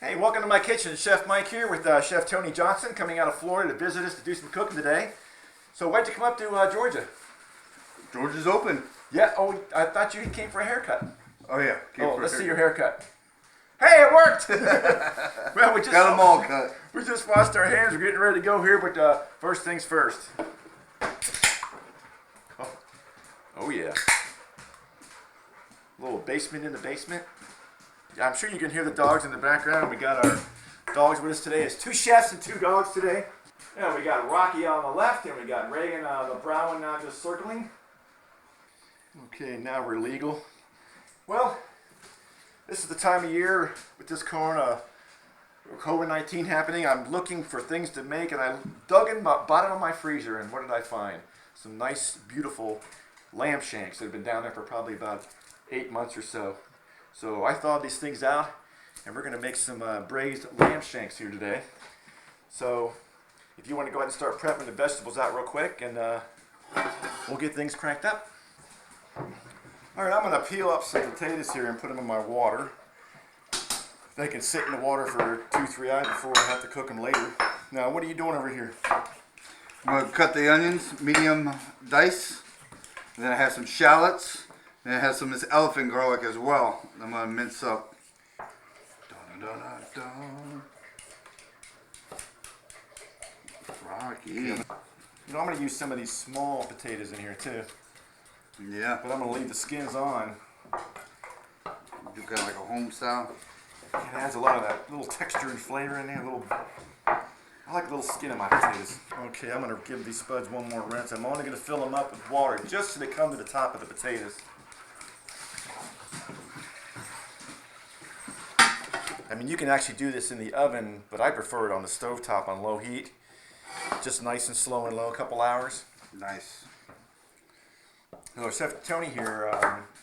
Hey, welcome to my kitchen. Chef Mike here with Chef Tony Johnson coming out of Florida to visit us to do some cooking today. So why'd you come up to Georgia? Georgia's open. Yeah, oh, I thought you came for a haircut. Oh yeah. Let's see your haircut. Hey, it worked! Well, we just got them all cut. We just washed our hands. We're getting ready to go here, but first things first. Oh yeah. A little basement in the basement. I'm sure you can hear the dogs in the background. We got our dogs with us today. It's 2 chefs and 2 dogs today. Yeah, we got Rocky on the left, and we got Reagan on the brown one just circling. Okay, now we're legal. Well, this is the time of year with this COVID-19 happening. I'm looking for things to make, and I dug in the bottom of my freezer, and what did I find? Some nice, beautiful lamb shanks that have been down there for probably about 8 months or so. So I thawed these things out, and we're going to make some braised lamb shanks here today. So if you want to go ahead and start prepping the vegetables out real quick, and we'll get things cranked up. All right, I'm going to peel up some potatoes here and put them in my water. They can sit in the water for 2-3 hours before I have to cook them later. Now, what are you doing over here? I'm going to cut the onions medium dice. And then I have some shallots. And I have some of this elephant garlic as well. I'm going to mince up. Dun, dun, dun, dun. Rocky. You know, I'm going to use some of these small potatoes in here too. Yeah. But I'm going to leave the skins on. Do kind of like a home style. It adds a lot of that little texture and flavor in there. I like a little skin in my potatoes. Okay, I'm going to give these spuds one more rinse. I'm only going to fill them up with water just so they come to the top of the potatoes. I mean, you can actually do this in the oven, but I prefer it on the stovetop on low heat. Just nice and slow and low, a couple hours. Nice. So Chef Tony here,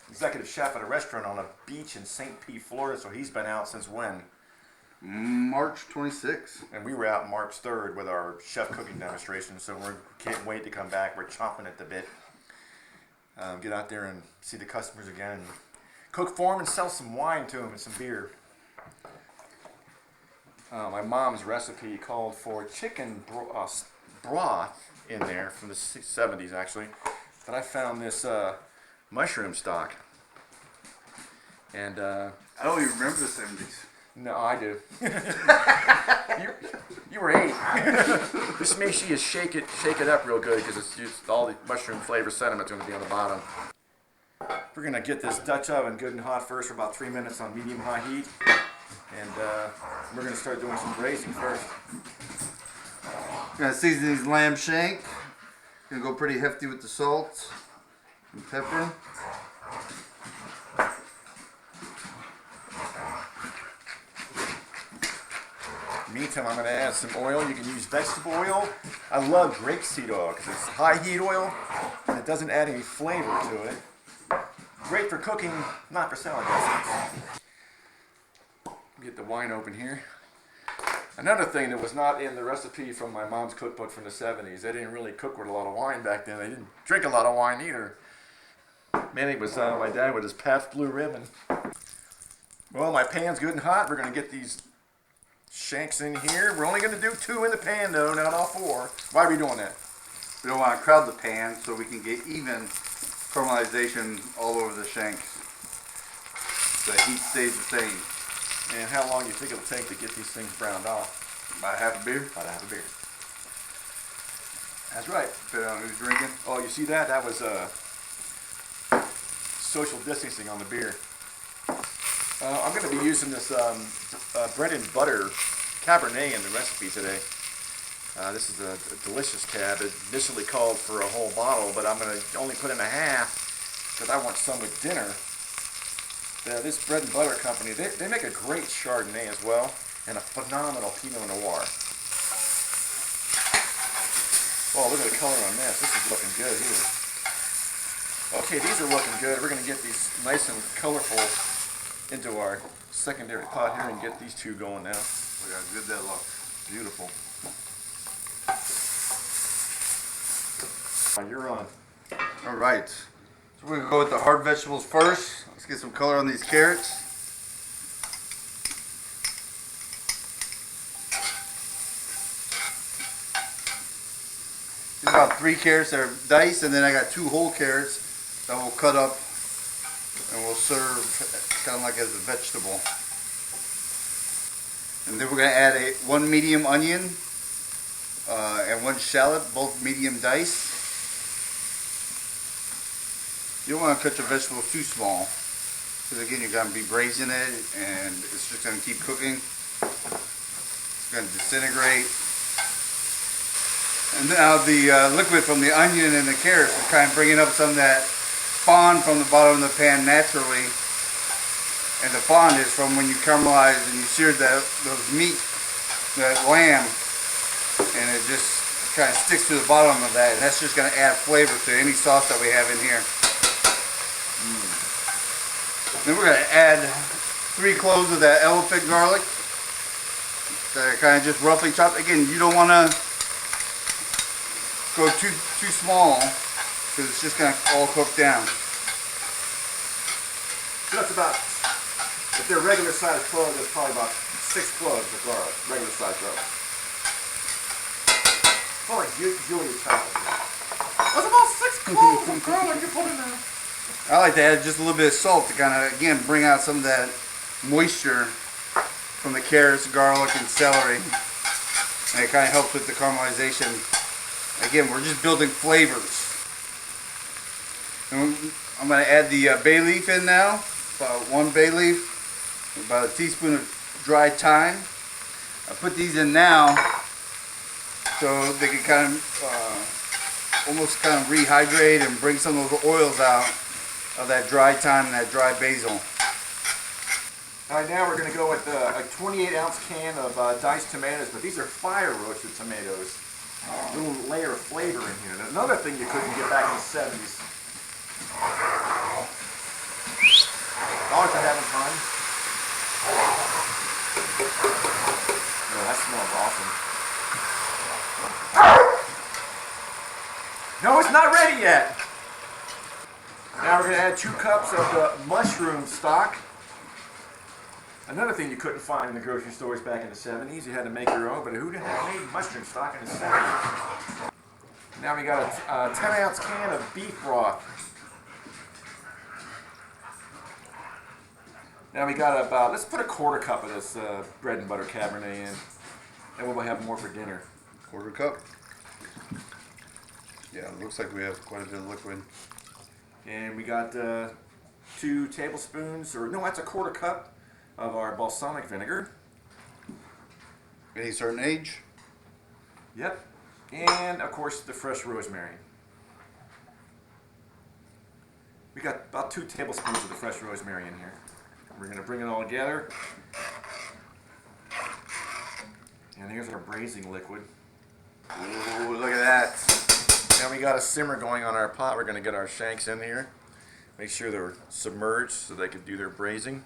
executive chef at a restaurant on a beach in St. Pete, Florida. So he's been out since when? March 26th. And we were out March 3rd with our chef cooking demonstration. So we can't wait to come back. We're chomping at the bit. Get out there and see the customers again. And cook for them and sell some wine to them and some beer. My mom's recipe called for chicken broth in there from the 70s actually. But I found this mushroom stock. And I don't even remember the 70s. No, I do. you were 8. Just make sure you shake it up real good because it's just all the mushroom flavor sediment's going to be on the bottom. We're going to get this Dutch oven good and hot first for about 3 minutes on medium-high heat. And we're going to start doing some braising first. Gonna season these lamb shank. Gonna go pretty hefty with the salt and pepper. Meantime, I'm going to add some oil. You can use vegetable oil. I love grapeseed oil because it's high heat oil and it doesn't add any flavor to it. Great for cooking, not for salad dressings. Get the wine open here. Another thing that was not in the recipe from my mom's cookbook from the 70s, they didn't really cook with a lot of wine back then. They didn't drink a lot of wine either. Mainly it was my dad with his Pabst Blue Ribbon. Well, my pan's good and hot. We're going to get these shanks in here. We're only going to do 2 in the pan though, not all 4. Why are we doing that? We don't want to crowd the pan so we can get even caramelization all over the shanks. The heat stays the same. And how long do you think it'll take to get these things browned off? About half a beer? About half a beer. That's right. Depending on who's drinking. Oh, you see that? That was social distancing on the beer. I'm going to be using this bread and butter Cabernet in the recipe today. This is a delicious cab. It initially called for a whole bottle, but I'm going to only put in a half because I want some with dinner. This bread and butter company, they make a great Chardonnay as well, and a phenomenal Pinot Noir. Oh, look at the color on this. This is looking good here. Okay, these are looking good. We're going to get these nice and colorful into our secondary pot here and get these 2 going now. Look how good that looks. Beautiful. You're on. All right. So we're going to go with the hard vegetables first. Let's get some color on these carrots. These are about 3 carrots that are diced, and then I got 2 whole carrots that we'll cut up and we'll serve kind of like as a vegetable. And then we're going to add 1 medium onion and 1 shallot, both medium diced. You don't want to cut your vegetables too small, because again, you're going to be braising it, and it's just going to keep cooking. It's going to disintegrate. And now the liquid from the onion and the carrots is kind of bringing up some of that fond from the bottom of the pan naturally. And the fond is from when you caramelize and you sear those meat, that lamb, and it just kind of sticks to the bottom of that. And that's just going to add flavor to any sauce that we have in here. Then we're going to add 3 cloves of that elephant garlic that are kind of just roughly chopped. Again, you don't want to go too small, because it's just going to all cook down. So that's about, if they're regular sized cloves, that's probably about 6 cloves of garlic, regular sized garlic. Oh, like Julia Child. That's about 6 cloves of garlic you put in there. I like to add just a little bit of salt to kind of, again, bring out some of that moisture from the carrots, garlic, and celery. And it kind of helps with the caramelization. Again, we're just building flavors. And I'm going to add the bay leaf in now. About 1 bay leaf, about a teaspoon of dried thyme. I put these in now so they can kind of almost kind of rehydrate and bring some of those oils out of that dry thyme and that dry basil. Alright, now we're going to go with a 28-ounce can of diced tomatoes, but these are fire roasted tomatoes. A little layer of flavor in here. And another thing you couldn't get back in the 70s. Dogs are having fun. Oh, that smells awesome. No, it's not ready yet. Now we're going to add 2 cups of the mushroom stock. Another thing you couldn't find in the grocery stores back in the 70s. You had to make your own, but who the heck made mushroom stock in the 70s? Now we got a 10-ounce can of beef broth. Now we got about, let's put a 1/4 cup of this bread and butter Cabernet in, and we'll have more for dinner. 1/4 cup. Yeah, it looks like we have quite a bit of liquid. And we got 2 tablespoons, or no, that's a 1/4 cup of our balsamic vinegar. Any certain age? Yep. And of course the fresh rosemary. We got about 2 tablespoons of the fresh rosemary in here. We're going to bring it all together. And here's our braising liquid. Ooh, look at that. Now we got a simmer going on our pot. We're going to get our shanks in here. Make sure they're submerged so they can do their braising.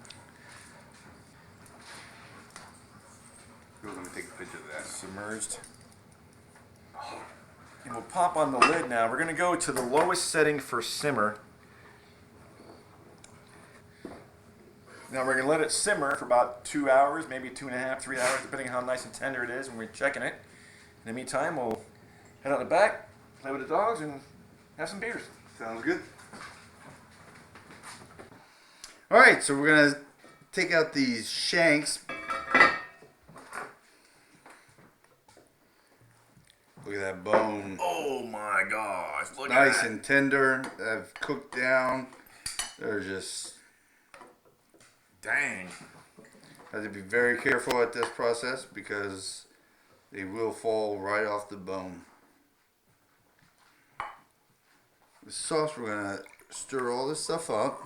Let me take a picture of that. Submerged. And we'll pop on the lid now. We're going to go to the lowest setting for simmer. Now we're going to let it simmer for about 2 hours, maybe 2.5, 3 hours, depending on how nice and tender it is when we're checking it. In the meantime, we'll head out the back, play with the dogs, and have some beers. Sounds good. Alright, so we're going to take out these shanks. Look at that bone. Oh my gosh, look Nice at that. and tender. They've cooked down. They're just... Dang. Have to be very careful at this process because they will fall right off the bone. The sauce, we're going to stir all this stuff up.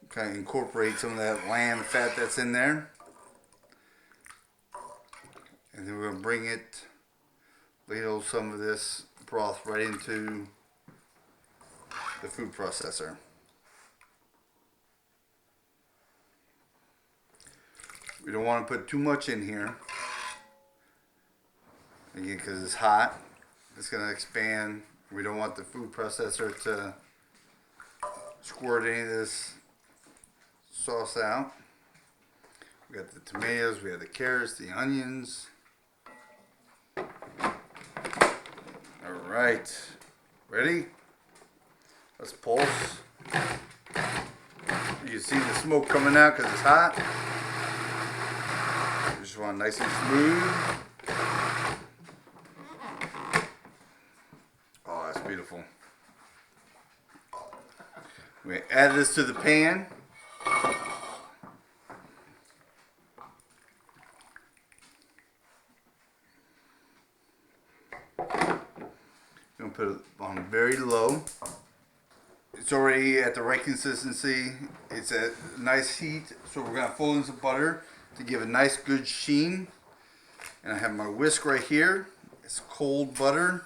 Kind of incorporate some of that lamb fat that's in there. And then we're going to bring it, ladle some of this broth right into the food processor. We don't want to put too much in here, again, because it's hot. It's going to expand. We don't want the food processor to squirt any of this sauce out. We got the tomatoes, we have the carrots, the onions. Our Alright. Ready? Let's pulse. You can see the smoke coming out because it's hot. You just want nice and smooth. Oh, that's beautiful. We add this to the pan. Gonna put it on very low. It's already at the right consistency. It's at nice heat, so we're gonna fold in some butter to give a nice good sheen. And I have my whisk right here. It's cold butter,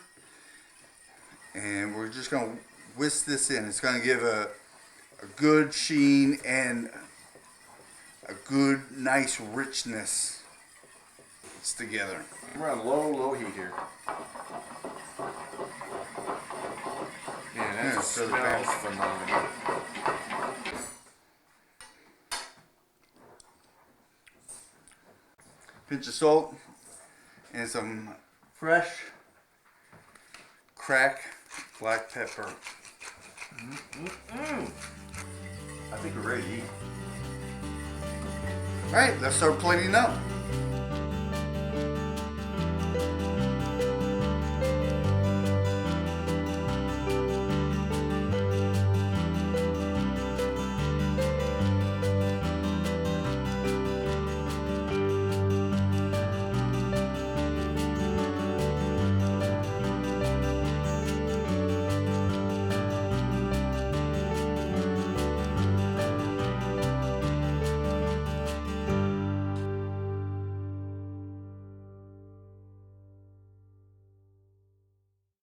and we're just gonna whisk this in. It's gonna give a good sheen and a good, nice richness. It's together. We're on low heat here. Yeah, that smells phenomenal. Pinch of salt and some fresh cracked black pepper. I think we're ready to eat. Alright, let's start plating up.